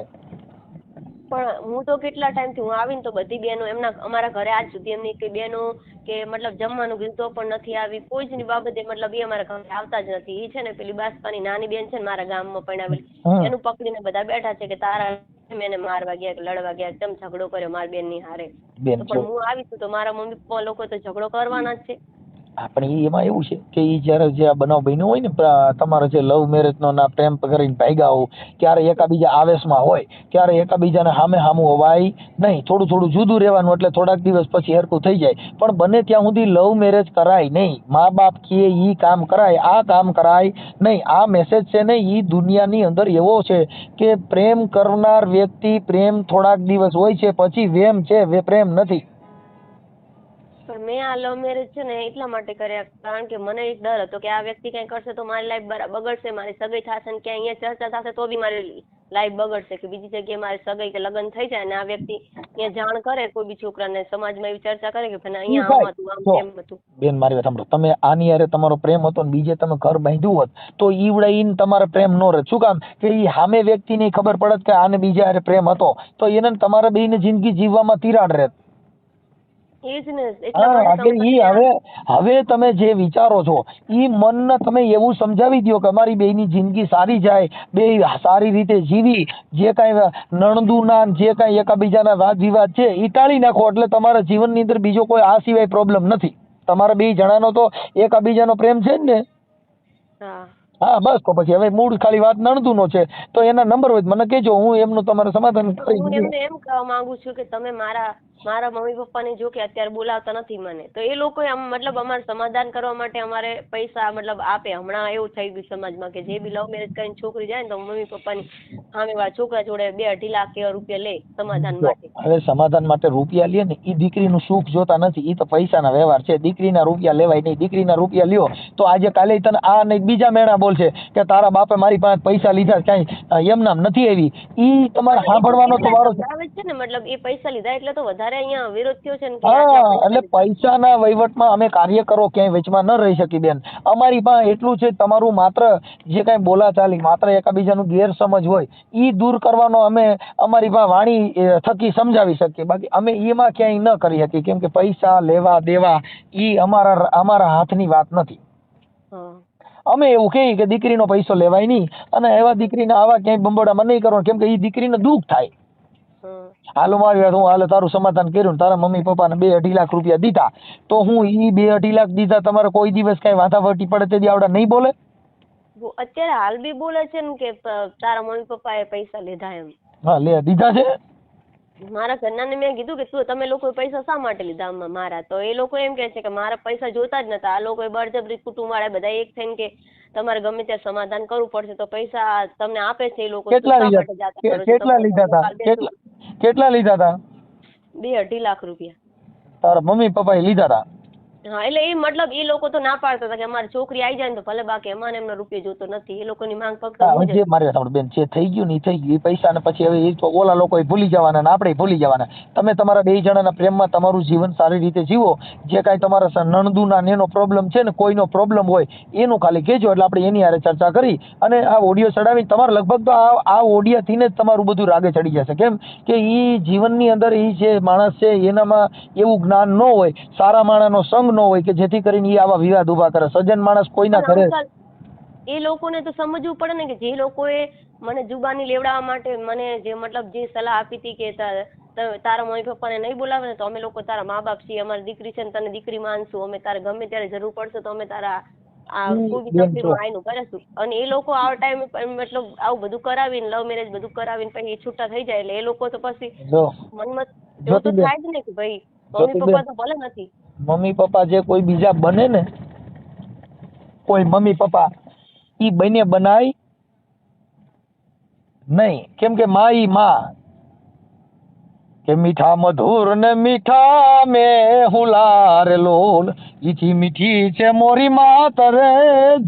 પણ હું તો કેટલા ટાઈમથી હું આવીને તો બધી બહેનો અમારા ઘરે આજ સુધી એમની કઈ બહેનો કે મતલબ જમવાનું કીધું તો પણ નથી આવી, કોઈ જ ની બાબતે મતલબ એ અમારા ઘરે આવતા જ નથી. એ છે ને પેલી બાસપાની નાની બેન છે ને મારા ગામમાં પરણાવેલી, એનું પકડીને બધા બેઠા છે કે તારા એને મારવા ગયા કે લડવા ગયા, એકદમ ઝઘડો કર્યો મારી બેન ની હારે. પણ હું આવી છું તો મારા મમ્મી પપ્પા લોકો તો ઝઘડો કરવાના જ છે. આપણે એમાં એવું છે કે ઈ જયારે જે આ બનાવ બન્યો હોય ને, તમારો જે લવ મેરેજ નો ના પ્રેમ કરીને ભાગ્યા હો, ત્યારે એકાબીજા આવેશમાં હોય, ત્યારે એકાબીજાને સામે સામું હોવાય નહીં, થોડું જુદું રહેવાનું. એટલે થોડાક દિવસ પછી હરકું થઈ જાય. પણ બને ત્યાં સુધી લવ મેરેજ કરાય નહીં. મા બાપ કે ઈ કામ કરાય, આ કામ કરાય નહીં. આ મેસેજ છે ને ઈ દુનિયાની અંદર એવો છે કે પ્રેમ કરનાર વ્યક્તિ પ્રેમ થોડાક દિવસ હોય છે, પછી વેમ છે, પ્રેમ નથી. પણ મેં આ લવ મેરેજ છે ને એટલા માટે કર્યા કારણ કે મને એક ડર હતો કે આ વ્યક્તિ કઈ કરશે તો મારી લાઈફ બગડશે, મારી સગાઈ થશે ને ક્યાં અહીંયા ચર્ચા થશે તો બી મારી લાઈફ બગડશે, કે બીજી જગ્યાએ મારી સગાઈ કે લગ્ન થઈ જાય ને આ વ્યક્તિ અહીંયા જાણ કરે કોઈ બી છોકરાને, સમાજમાં એવી ચર્ચા કરે કે અહીંયા આમ હતું, આમ તેમ હતું. બેન મારી વાત સાંભળો, તમે આની હારે તમારો પ્રેમ હતો ને બીજે તમે ઘર બાંધ્યું હોત તો ઈવડાઈને તમારે પ્રેમ નો રહે. શું કામ? કે ઈ સામે વ્યક્તિને ખબર પડત કે આને બીજા હારે પ્રેમ હતો, તો એને તમારે બેયને જિંદગી જીવવામાં તિરાડ રહે. હવે તમે જે વિચારો છો ઈ મનને તમે એવું સમજાવી દો કે અમારી બેયની જિંદગી સારી જાય, બે સારી રીતે જીવી, જે કાંઈ નણંદુના જે કાંઈ એકાબીજાના વાદ વિવાદ છે ઈ ટાળી નાખો. એટલે તમારા જીવનની અંદર બીજો કોઈ આ સિવાય પ્રોબ્લેમ નથી. તમારા બે જણાનો તો એકાબીજાનો પ્રેમ છે જ ને? હા બસ, તો પછી હવે મૂળ ખાલી વાત નણંદુનો છે તો એના નંબર હોય મને કહેજો, હું એમનું તમારે સમાધાન કરી. હું એમને એમ કહેવા માંગુ છું કે તમે મારા મારા મમ્મી પપ્પાને જો કે અત્યારે બોલાવતા નથી મને, તો એ લોકો મતલબ અમારે સમાધાન કરવા માટે અમારે પૈસા મતલબ આપે. હમણાં એવું થઈ ગયું સમાજમાં કે જે બી લવ મેરેજ કરીને છોકરી જાય ને તો મમ્મી પપ્પાની સામેવાળા છોકરા જોડે 2-2.5 લાખ એવા રૂપિયા લે સમાધાન જો માટે. હવે સમાધાન માટે રૂપિયા લે ને, એ દીકરીનું સુખ જોતા નથી, એ તો પૈસાના વ્યવહાર છે. દીકરીના રૂપિયા લેવાય નહીં. દીકરીના રૂપિયા લ્યો તો આજે કાલે તને આ નહીં બીજા મેણા બોલશે કે તારા બાપે મારી પાસે પૈસા લીધા, કાંઈ એમ નામ નથી આવી. ઈ તમારે સાંભળવાનો તો વારો છે. આવે છે ને, મતલબ એ પૈસા લીધા એટલે તો વધારે અહીંયા વિરોધ થયો છે ને કે હા, એટલે પૈસાના વહીવટમાં અમે કાર્યકરો ક્યાંય વચમાં ન રહી શકી બેન. અમારી પાસે એટલું છે, તમારું માત્ર જે કાંઈ બોલાચાલી, માત્ર એકાબીજાનું ગેરસમજ હોય ઈ દૂર કરવાનો અમે અમારી પાસે વાણી થકી સમજાવી શકીએ. બાકી અમે એમાં ક્યાંય ન કરી શકીએ, કેમ કે પૈસા લેવા દેવા ઈ અમારા હાથની વાત નથી. અમે એવું કહીએ કે દીકરીનો પૈસો લેવાય નહીં, અને એવા દીકરીને આવા ક્યાંય બંબોડામાં નહીં કરવાનું, કેમ કે એ દીકરીને દુઃખ થાય. હાલો મારી વાત, હું હાલે તારું સમાધાન કર્યું ને તારા મમ્મી પપ્પાને 2-2.5 લાખ રૂપિયા દીધા, તો હું ઈ 2-2.5 લાખ દીધા તમારે કોઈ દિવસ કઈ વાંધાવટી પડે તે આવડા નહીં બોલે? અત્યારે હાલ બી બોલે છે ને કે તારા મમ્મી પપ્પાએ પૈસા લીધા એમ. હા, લે દીધા છે. મારા ઘરનાને મેં કીધું કે તમે લોકોએ પૈસા શા માટે લીધા મારા, તો એ લોકો એમ કહે છે કે મારા પૈસા જોતા જ નતા. આ લોકોએ બળજબરી કુટુંબ વાળા બધા એક થઈને કે તમારે ગમે ત્યાં સમાધાન કરવું પડશે, તો પૈસા તમને આપે છે એ લોકો. કેટલા લીધા હતા? કેટલા લીધા હતા? 2-2.5 લાખ રૂપિયા તારા મમ્મી પપ્પાએ લીધા હતા. હા, એટલે એ મતલબ એ લોકો તો ના પાડતા હતા કે અમારી છોકરી આવી જાય ને તો ભલે, બાકી અમારે એમનો રૂપિયો જોતો નથી. એ લોકોની માંગ ફક્ત જે મારે સાંભળ બેન, જે થઈ ગયું ને થઈ ગયું. એ પૈસા ને પછી હવે એ તો ઓલા લોકો ભૂલી જવાના ને આપણે ભૂલી જવાના. તમે તમારા 2 જણાના પ્રેમમાં તમારું જીવન સારી રીતે જીવો. જે કાંઈ તમારા નણંદુના એનો પ્રોબ્લેમ છે ને, કોઈનો પ્રોબ્લેમ હોય એનું ખાલી કહેજો, એટલે આપણે એની હારે ચર્ચા કરી અને આ ઓડિયો ચડાવીને તમારે લગભગ તો આ ઓડિયાથી જ તમારું બધું રાગે ચડી જશે. કેમ કે એ જીવનની અંદર એ જે માણસ છે એનામાં એવું જ્ઞાન ન હોય, સારા માણસનો સંગ ન હોય કે જેથી કરીને એ આવા વિવાદ ઉભા કરે. સજ્જન માણસ કોઈના ઘરે એ લોકોને તો સમજવું પડે ને કે જે લોકોએ મને જુબાની લેવડાવવા માટે મને જે મતલબ જે સલાહ આપી હતી કે તારા મમ્મી પપ્પાને નહીં બોલાવે ને તો અમે લોકો તારા મા બાપ છીએ, અમારી દીકરી છે ને તને દીકરી માનશું, અમે તારે ગમે ત્યારે જરૂર પડશે તો અમે તારા આ કોઈ બી તકલીફમાં આવીને કરીશું. અને એ લોકો આ ટાઈમે મતલબ આવું બધું કરાવીને લવ મેરેજ બધું કરાવીને પછી છૂટા થઈ જાય, એટલે એ લોકો તો પછી મનમાં એવું તો થાય જ ને કે ભાઈ મમ્મી પપ્પા તો ભલે નથી. મમ્મી પપ્પા જે કોઈ બીજા બને ને, કોઈ મમ્મી પપ્પા ઈ બને બનાય નહીં. કેમ કે માં ઈ માં કે મીઠા મધુર ને મીઠા મેં હુલાર લોલ, ઈથી મીઠી છે મોરી માતર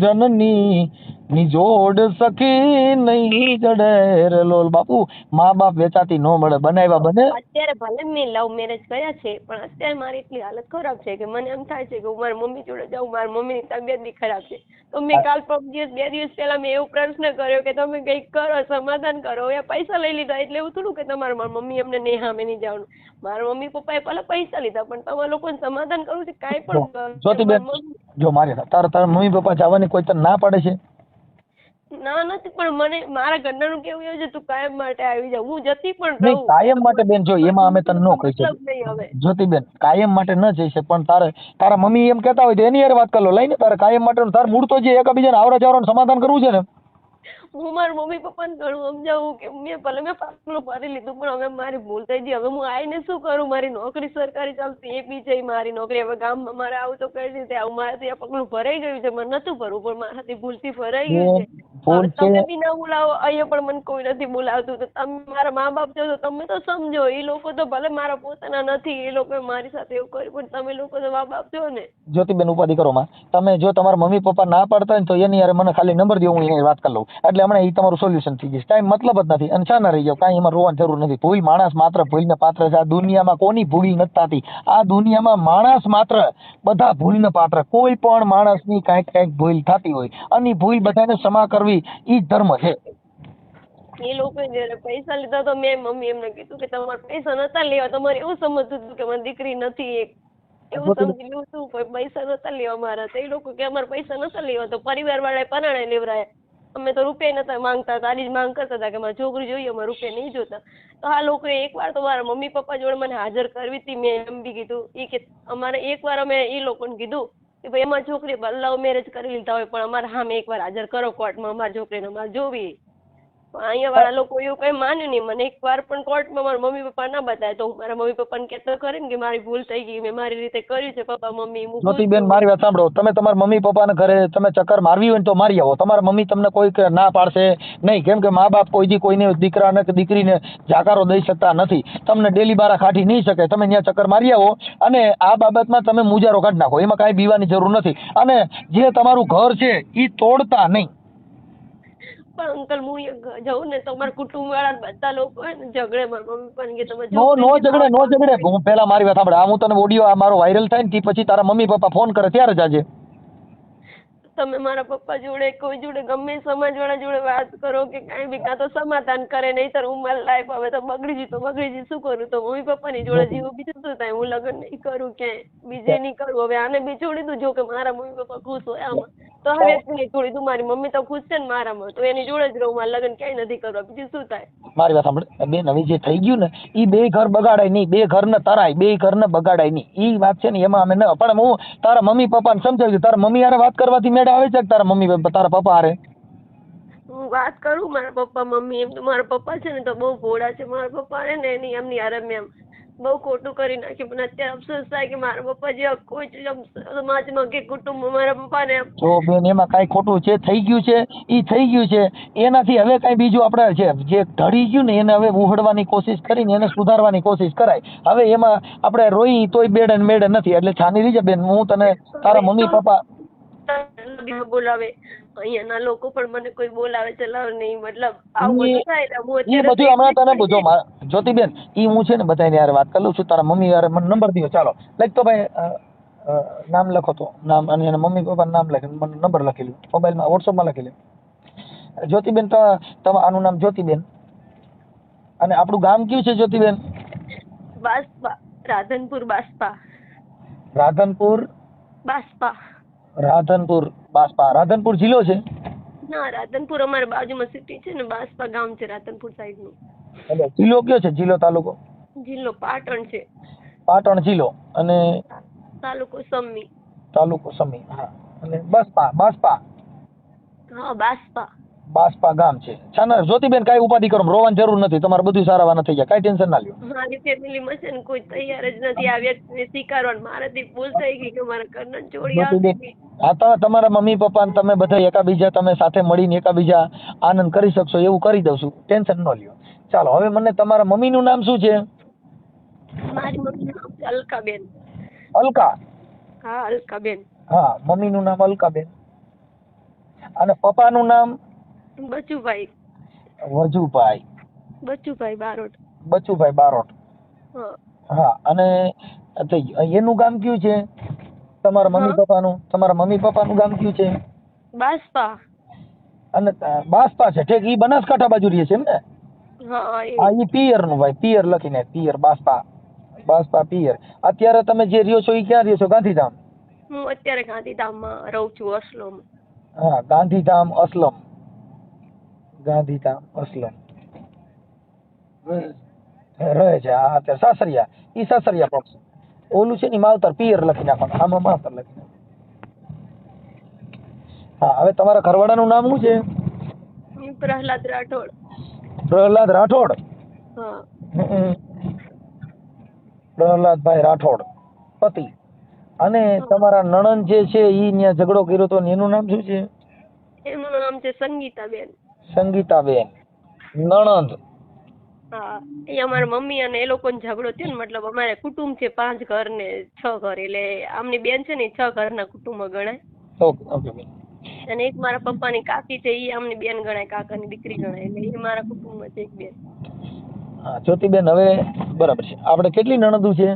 જનની, ની જોડ સખી નહીં જડે રે લોલ. બાપુ મા બાપ વેચાતી નો મળે, બનાવ્યા બને. અત્યારે ભલે મેં લવ મેરેજ કર્યા છે પણ અત્યારે મારી એટલી હાલત ખરાબ છે કે મને એમ થાય છે કે હું મારી મમ્મી જોડે જાઉં. મારી મમ્મીની તબિયત બી ખરાબ છે, તો મેં કાલ 2 દિવસ પહેલા મેં એવો પ્રશ્ન કર્યો કે તમે કંઈક કરો, સમાધાન કરો. એ પૈસા લઈ લીધા એટલે એવું થોડું કે તમારે મારી મમ્મી એમને નહીં સામે નહીં જવાનું. મારા મમ્મી પપ્પાએ ભલે પૈસા લીધા પણ તમારા લોકોને સમાધાન કરવું છે કાંઈ પણ. જ્યોતિબેન જો મારે તારા મમ્મી પપ્પા જવાની કોઈ તને ના પાડે છે? ના નથી, પણ મને મારા ઘરનાનું કેવું એવું છે તું કાયમ માટે આવી જા. હું જતી પણ નહીં, કાયમ માટે બેન જો એમાં અમે તને ન કહી શકીએ જ્યોતિબેન, કાયમ માટે ન જઈ શકે. પણ તારા મમ્મી એમ કહેતા હોય તો એની હારે વાત કરી લો. લઈને તારે કાયમ માટે તાર મૂળ તો જે એકબીજાને આવરા જવરાનું સમાધાન કરવું છે ને. હું મારા મમ્મી પપ્પાને ઘણું સમજાવું કે મેં પાછલું ભરી લીધું પણ હવે મારી ભૂલ થઈ ગઈ. હવે હું આવીને શું કરું? મારી નોકરી સરકારી ચાલતી એ બી છે મારી નોકરી. હવે ગામમાં મારે આવું તો કઈ રીતે આવું? મારાથી આ પગલું ભરાઈ ગયું છે, મને નતું ભરવું પણ મારાથી ભૂલથી ભરાઈ ગયું છે. તમે બી ના બોલાવો, અહીંયા પણ મને કોઈ નથી બોલાવતું. તો તમે મારા મા બાપ છો તો તમે તો સમજો. એ લોકો તો ભલે મારા પોતાના નથી, એ લોકો મારી સાથે એવું કર્યું પણ તમે લોકો તો મા બાપ છો ને. જ્યોતિબેન ઉપાધિ કરો માં. તમે જો તમારા મમ્મી પપ્પા ના પાડતા હોય ને તો એની યાર મને ખાલી નંબર દો, હું એની વાત કરી લઉં. એટલે હમણાં એ તમારું સોલ્યુશન થઈ જશે. કાંઈ મતલબ જ નથી અને છા ના રહી જાવ, કાંઈ એમાં રોવાની જરૂર નથી. ભૂલ માણસ માત્ર ભૂલને પાત્ર છે. આ દુનિયામાં કોની ભૂલ નથી થતી. આ દુનિયામાં માણસ માત્ર બધા ભૂલને પાત્ર. કોઈ પણ માણસની કાંઈક ભૂલ થતી હોય અને ભૂલ બધાને ક્ષમા કરવી ઈ ધર્મ છે. એ લોકો જયારે પૈસા લીધા તો મેં મમ્મી એમને કીધું કે તમારે પૈસા નતા લેવા, તમારે એવું સમજતું હતું કે મારી દીકરી નથી, એવું સમજી લીધું હતું. પૈસા નતા લેવા મારા. તો એ લોકો કે અમારે પૈસા નતા લેવા, તો પરિવાર વાળાએ પરાણે લેવરાયા. અમે તો રૂપિયા નતા માંગતા, તારી જ માંગ કરતા હતા કે મારી છોકરી જોઈએ, અમારે રૂપિયા નહીં જોતા. તો આ લોકોએ એકવાર તો મારા મમ્મી પપ્પા જોડે મને હાજર કરવી હતી. મેં એમ બી કીધું એ કે અમારે એકવાર અમે એ લોકોને કીધું કે ભાઈ અમારી છોકરી લવ મેરેજ કરી લીધા હોય પણ અમારે સામે એકવાર હાજર કરો કોર્ટમાં, અમારી છોકરીને અમારે જોવી. અહીંયા વાળા લોકો એવું કઈ માન્યું નહીં. મને એકવાર પણ કોર્ટમાં મારા મમ્મી પપ્પા ના બતાવે તો હું મારા મમ્મી પપ્પાને કહેતો ખરી ને કે મારી ભૂલ થઈ ગઈ, મેં મારી રીતે કર્યું છે પપ્પા મમ્મી. જ્યોતિબેન મારી વાત સાંભળો, તમે તમારા મમ્મી પપ્પાના ઘરે તમે ચક્કર મારવી હોય ને તો મારી આવો. તમારા મમ્મી તમને કોઈ ના પાડશે નહીં, કેમ કે મા બાપ કોઈ દી કોઈને દીકરાને કે દીકરીને જાકારો દઈ શકતા નથી. તમને ડેલી બારા કાઢી નહીં શકે. તમે ત્યાં ચક્કર મારી આવો અને આ બાબતમાં તમે મુજારો કાઢી નાખો, એમાં કાંઈ બીવાની જરૂર નથી. અને જે તમારું ઘર છે એ તોડતા નહીં. પણ અંકલ હું જઉં ને તો મારા કુટુંબ વાળા બધા લોકો ઝઘડે, મારા મમ્મી પપ્પાને કે તમે નો ઝઘડે. હું પેલા મારી વાત સાંભળે, હું તને ઓડિયો આ મારો વાયરલ થાય ને તે પછી તારા મમ્મી પપ્પા ફોન કરે ત્યારે જ આજે તમે મારા પપ્પા જોડે કોઈ જોડે ગમે સમાજ વાળા જોડે વાત કરો કે કઈ બી, કાં તો સમાધાન કરે, નહીતર હું મારી લાઈફ હવે તો બગડી જઈ તો બગડી જઈ, શું કરું? તો મમ્મી પપ્પાની જોડે જીવું, બીજું શું થાય? હું લગ્ન નહીં કરું ક્યાંય બીજે નહીં કરું. હવે આને બી છોડી દઉં, જો કે મારા મમ્મી પપ્પા ખુશ હોય આમાં તો આ વ્યક્તિને છોડી દઉં. મારી મમ્મી તો ખુશ છે ને મારામાં, તો એની જોડે જ રહું. મારા લગ્ન ક્યાંય નથી કરવા, બીજું શું થાય? મારી વાત સાંભળે બેન, હવે જે થઈ ગયું ને એ બે ઘર બગાડાય નહીં, બે ઘર ને તરાય, બે ઘર ને બગાડાય નહીં. એ વાત છે ને એમાં અમે ન, પણ હું તારા મમ્મી પપ્પાને સમજાવ્યું. તારા મમ્મી હારે વાત કરવાથી મેળ આવે છે કે તારા મમ્મી તારા પપ્પા હારે? હું વાત કરું મારા પપ્પા મમ્મી, એમ તો મારા પપ્પા છે ને તો બહુ ભોળા છે. મારા પપ્પા છે ને એની એમની હારે મેં બહુ ખોટું કરી નાખ્યું. પણ અત્યારે અફસોસ થાય કે મારા પપ્પા જે કોઈ સમાજમાં કે કુટુંબમાં મારા પપ્પાને જો બેન એમાં કાંઈ ખોટું છે, થઈ ગયું છે એ થઈ ગયું છે. એનાથી હવે કાંઈ બીજું આપણે છે જે ઢળી ગયું ને એને હવે ઉહડવાની કોશિશ કરીને એને સુધારવાની કોશિશ કરાય. હવે એમાં આપણે રોઈ તોય બેડે ને મેડે નથી. એટલે છાની રીજે બેન, હું તને તારા મમ્મી પપ્પા બોલાવે, અહીંયાના લોકો પણ મને કોઈ બોલાવે ચલાવે નહીં, મતલબ આવું બધું થાય. એ બધું હમણાં તને પૂછો જ્યોતિબેન, એ હું છે ને બધાને યાર વાત કરી લઉં છું. તારા મમ્મી યાર મને નંબર દીધો, ચાલો લખ તો ભાઈ, નામ લખો તો નામ અને એના મમ્મી પપ્પાનું નામ લખી મને નંબર લખી લો, મોબાઈલમાં વોટ્સઅપમાં લખી લે. જ્યોતિબેન આનું નામ જ્યોતિબેન, અને આપણું ગામ કયું છે જ્યોતિબેન? બાસ્પા, રાધનપુર બાસ્પા. રાધનપુર બાસ્પા. રાધનપુર બાસ્પા. રાધનપુર જિલ્લો છે? ના, રાધનપુર અમારા બાજુમાં સિટી છે ને, બાસ્પા ગામ છે રાધનપુર સાઈડ નું. એટલે જિલ્લો કયો છે? જિલ્લો તાલુકો? જિલ્લો પાટણ છે. પાટણ જિલ્લો અને તાલુકો સમી. તાલુકો સમી. હા. અને બાસ્પા. બાસ્પા. હા, બાસ્પા. બાસ્પા ગામ છે. છાના જ્યોતિબેન કાંઈ ઉપાધિ કરો, રોવાની જરૂર નથી. તમારે બધું સારાવાના થઈ જાય, કાંઈ ટેન્શન ના લ્યો. મારી ફેમિલીમાં છે ને કોઈ તૈયાર જ નથી આ વ્યક્તિને સ્વીકારવાનું. મારાથી ભૂલ થઈ ગઈ કે મારા ઘરના ચોરી આવી. હા, તમારા મમ્મી પપ્પા ને તમે બધા એકાબીજા તમે સાથે મળીને એકાબીજા આનંદ કરી શકશો એવું કરી દઉં છું, ટેન્શન ન લ્યો. ચાલો હવે મને તમારા મમ્મીનું નામ શું છે? મારી મમ્મીનું નામ છે અલકાબેન. અલકા? હા, અલકાબેન. હા, મમ્મીનું નામ અલકાબેન. અને પપ્પાનું નામ? બચુભાઈ. વજુભાઈ. બચુભાઈ બારોટ. બચુભાઈ બારોટ. હા. અને એનું ગામ કયું છે તમારા મમ્મી પપ્પાનું? તમારા મમ્મી પપ્પાનું ગામ કયું છે? બાસ્પા. અને બાસ્પા છે, ઠીક. ઈ બનાસકાંઠા બાજુ રહે છે એમ ને? હા, ઈ પિયર નું ભાઈ, પિયર લખીને પિયર. બાસ્પા. બાસ્પા પિયર. અત્યારે તમે જે રહ્યો છો એ ક્યાં રહ્યો છો? ગાંધીધામ? હું અત્યારે ગાંધીધામમાં રહું છું, અસલમ. હા, ગાંધીધામ અસલમ. ગાંધીધામ અસલમ રહે છે. હા, અત્યારે સાસરિયા. ઈ સાસરિયા પક્ષ. ઓલું છે ને માવતર, પિયર લખી નાખવાનું. આમાં માવતર લખી નાખવાનું. હા, હવે તમારા ઘરવાળાનું નામ શું છે? પ્રહલાદ રાઠોડ. પ્રહલાદ રાઠોડ. હા. પ્રહલાદભાઈ રાઠોડ, પતિ. અને તમારા નણંદ જે છે ઈ ત્યાં ઝઘડો કર્યો તો એનું નામ શું છે? એનું નામ છે સંગીતાબેન. સંગીતાબેન, નણંદ. હા, એ અમારા મમ્મી અને એ લોકોનો ઝઘડો થયો ને, મતલબ અમારે કુટુંબ છે 5 ઘર ને 6 ઘર, એટલે આમની બેન છે ને 6 ઘરના કુટુંબમાં ગણાય. Okay okay. અને એક મારા પપ્પાની કાકી છે, એ આમની બેન ગણાય, કાકાની દીકરી ગણાય, એટલે એ મારા કુટુંબમાં છે એક બેન. હા, જ્યોતિબેન હવે બરાબર છે. આપણે કેટલી નણંદો છે?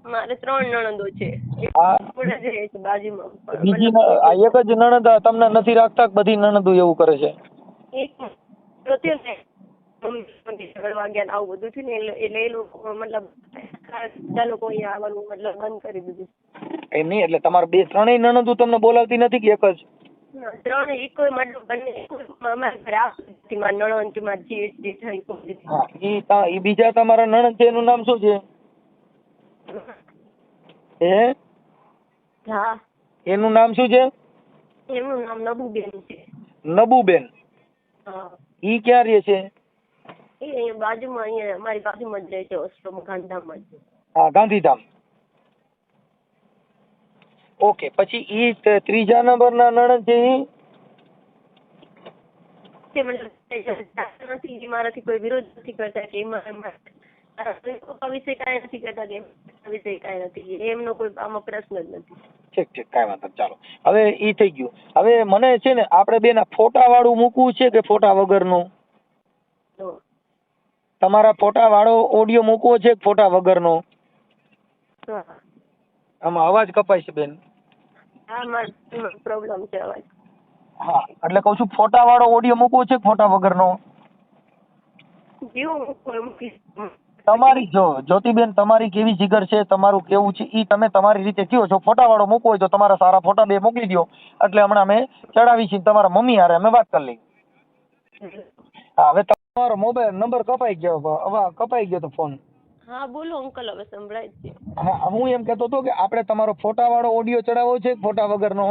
મારે 3 નણંદો છે. બાજુમાં બીજી એક જ નણંદ તમને નથી રાખતા? બધી નણંદો એવું કરે છે? એક ઝઘડવા ગયા આવું બધું થયું ને, એટલે એ લોકો મતલબ લોકો અહીંયા આવવાનું મતલબ બંધ કરી દીધું. એમ નહીં, એટલે તમારે ત્રણેય નણંદો તમને બોલાવતી નથી કે એક જ? 3 એક મતલબ બંને અમારા ઘરે આવતી. મારા નણંદ, મારા જેઠ, જેઠાણી. હા, ઈ બીજા તમારા નણંદ છે એનું નામ શું છે? હા. એનું નામ શું છે? એનું નામ નબુબેન છે. નબુબેન. હા. ઈ ક્યાં રહે છે? એ અહીંયા બાજુમાં, અહીંયા અમારી બાજુમાં જ રહે છે, હોસ્ટેલમાં, ગાંધીધામમાં જ. હા, ગાંધીધામ. ઓકે, પછી ઈ ત્રીજા નંબરના નણંદ છે ઈ? તે મને નથી, એ મારાથી કોઈ વિરોધ નથી કરતા કે મારા પપ્પા વિશે કાંઈ નથી કરતા કે એમના વિશે કાંઈ નથી, એમનો કોઈ આમાં પ્રશ્ન જ નથી. ઠીક ઠીક, કાંઈ વાંધો નહીં, ચાલો. હવે ઈ થઈ ગયું. હવે મને છે ને આપણે બેના ફોટા વાળું મૂકવું છે કે ફોટા વગરનું? તો તમારા ફોટા વાળો ઓડિયો મૂકવો છે કે ફોટા વગરનો? હા, આમાં અવાજ કપાય છે બેન. હા, મારો પ્રોબ્લેમ છે અવાજ. હા, એટલે કહું છું ફોટા વાળો ઓડિયો મૂકવો છે કે ફોટા વગરનો? જેવું મૂકી તમારી જો જ્યોતિબેન, તમારી કેવી જીગર છે, તમારું કેવું છે ઈ તમે તમારી રીતે કયો છો. ફોટા વાળો મૂકવો હોય તો તમારા સારા ફોટા બે મોકલી દો, એટલે હમણાં અમે ચડાવી છીએ. તમારા મમ્મી હારે અમે વાત કરી લઈ. હા, હવે તમારો મોબાઈલ નંબર કપાઈ ગયો, હવે કપાઈ ગયો તો ફોન. હા, બોલો અંકલ, હવે સંભળાય જ છે. હા, હું એમ કહેતો હતો કે આપણે તમારો ફોટા વાળો ઓડિયો ચડાવવો છે કે ફોટા વગરનો?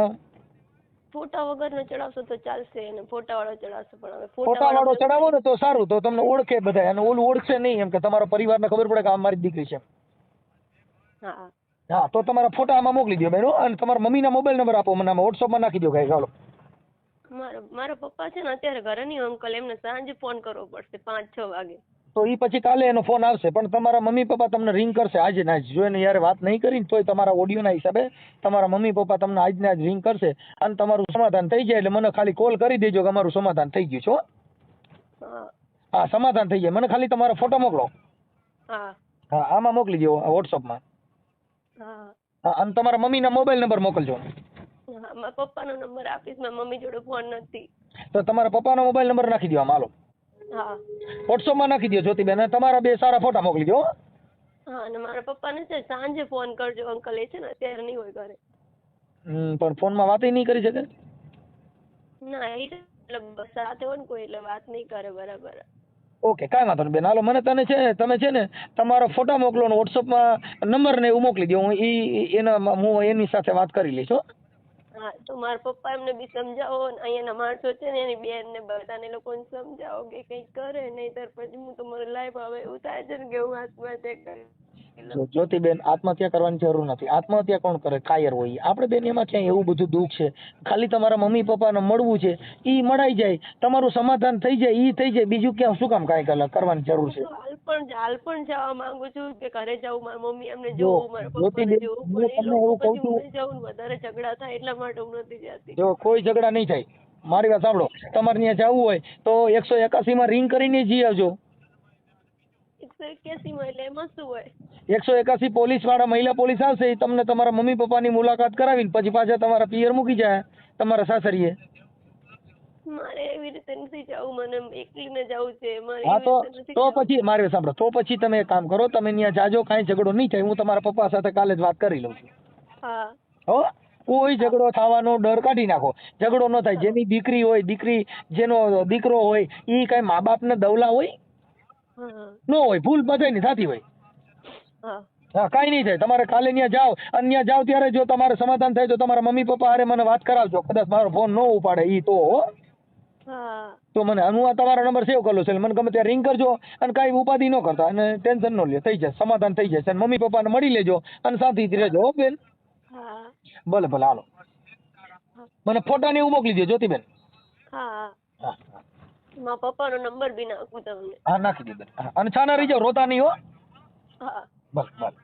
ફોટા વગરનો ચડાવશો તો ચાલશે, અને ફોટા વાળો ચડાવશો પણ હવે ફોટા વાળો ચડાવો ને તો સારું, તો તમને ઓળખે બધા, અને ઓલું ઓળખશે નહીં, એમ કે તમારા પરિવારને ખબર પડે કે આ મારી દીકરી છે. હા, હા, તો તમારા ફોટા આમાં મોકલી દો બેનો, અને તમારા મમ્મીના મોબાઈલ નંબર આપો મને, આમાં વોટ્સઅપમાં નાખી દો. કાંઈ ચાલો. મારા પપ્પા છે ને અત્યારે ઘરે નહીં અંકલ, એમને સાંજે ફોન કરવો પડશે 5-6 વાગે. તો એ પછી કાલે એનો ફોન આવશે, પણ તમારા મમ્મી પપ્પા તમને રિંગ કરશે આજે ને આજ. જો એને યાર વાત નહીં કરી તોય તમારા ઓડિયોના હિસાબે તમારા મમ્મી પપ્પા તમને આજને આજ રિંગ કરશે, અને તમારું સમાધાન થઈ જાય એટલે મને ખાલી કોલ કરી દેજો કે અમારું સમાધાન થઈ ગયું છે. હો, હા, હા, સમાધાન થઈ જાય. મને ખાલી તમારો ફોટો મોકલો. હા, હા, આમાં મોકલી દો, વોટ્સઅપમાં. હા, હા, અને તમારા મમ્મીના મોબાઈલ નંબર મોકલજો. હા, મારા પપ્પાનો નંબર આપીશ, મારા મમ્મી જોડે ફોન નથી. તો તમારા પપ્પાનો મોબાઈલ નંબર નાખી દો આમાં, હાલો. હા, વોટ્સઅપમાં નાખી દો જ્યોતિબેન, અને તમારા બે સારા ફોટા મોકલી દો. હા, અને મારા પપ્પાને છે સાંજે ફોન કરજો અંકલ, એ છે ને અત્યારે નહીં હોય ઘરે. પણ ફોનમાં વાત નહીં કરી શકે? ના, એ એટલે સાથે હોય ને કોઈ એટલે વાત નહીં કરે બરાબર. ઓકે, કાંઈ વાંધો નહીં બેન, હાલો. મને તમે છે ને તમારો ફોટા મોકલો ને વોટ્સઅપમાં નંબર ને એવું મોકલી દો. હું એની સાથે વાત કરી લઈશ. હો, હા, તો મારા પપ્પા એમને બી સમજાવો, ને અહીંયાના માણસો છે ને એની બેન ને બધાને લોકોને સમજાવો કે કંઈક કરે, નહીંતર પછી હું તો મારી લાઈફ હવે એવું થાય છે ને કે હું આત્મહત્યા કરી. જ્યોતિબેન, આત્મહત્યા કરવાની જરૂર નથી. આત્મહત્યા કોણ કરે? કાયર હોય. આપણે બેન એમાં ક્યાંય એવું બધું દુઃખ છે? ખાલી તમારા મમ્મી પપ્પાને મળવું છે, ઈ મળાઈ જાય, તમારું સમાધાન થઈ જાય, ઈ થઈ જાય. બીજું ક્યાં શું કામ કાંઈ કરવાની જરૂર છે? હાલ પણ જવા માંગુ છું કે ઘરે જાઉં, મારી મમ્મી એમને જો જોવું, મારા પપ્પાને જોવું, હું પણ એ તમને લોકો એવું કહું પછી છું, હું નહીં જાઉં, વધારે ઝઘડા થાય એટલા માટે હું નથી જતી. જો કોઈ ઝઘડા નહીં થાય. મારી વાત સાંભળો, તમારે ત્યાં જવું હોય તો 181 રિંગ કરીને જઈ આવજો. 181 માં એટલે એમાં શું હોય? 181 પોલીસ વાળા, મહિલા પોલીસ આવશે, એ તમને તમારા મમ્મી પપ્પાની મુલાકાત કરાવીને પછી પાછા તમારા પિયર મૂકી જાય, તમારા સાસરીએ. મારે એવી રીતે નથી જવું, મને એકલીને જવું છે. મારે હા, એવી રીતે નથી તો જવું. પછી મારી વાત સાંભળો, તો પછી તમે એક કામ કરો, તમે ત્યાં જાજો, કાંઈ ઝઘડો નહીં થાય. હું તમારા પપ્પા સાથે કાલે જ વાત કરી લઉં છું. હા, હો, કોઈ ઝઘડો થવાનો ડર કાઢી નાખો. ઝઘડો ન થાય. જેની દીકરી હોય, જેનો દીકરો હોય, એ કઈ મા બાપને દવલા હોય? હા, ન હોય. ભૂલ બધાયની થતી હોય. હા, હા, કાંઈ નહીં થાય. તમારે કાલે ત્યાં જાઓ, અને ત્યાં જાઓ ત્યારે જો તમારે સમાધાન થાય તો તમારા મમ્મી પપ્પા હારે મને વાત કરાવજો. કદાચ મારો ફોન ન ઉપાડે ઈ તો. હા, તો મને હું આ તમારો નંબર સેવ કરેલો છે, મને ગમે ત્યાં રિંગ કરજો, અને કાંઈ ઉપાધિ ન કરતા, અને ટેન્શન ન લે, થઈ જશે, સમાધાન થઈ જશે. અને મમ્મી પપ્પાને મળી લેજો, અને શાંતિથી રહેજો. હો બેન, હા, ભલે ભલે, હાલો. મને ફોટા ને એવું મોકલી દો જ્યોતિબેન. હા, હા, મારા પપ્પાનો નંબર બી નાખું તમને. હા, નાખી દે બેન. અને છાના રહી જાઓ, રોતા નહીં. હો, હા. બસ બસ.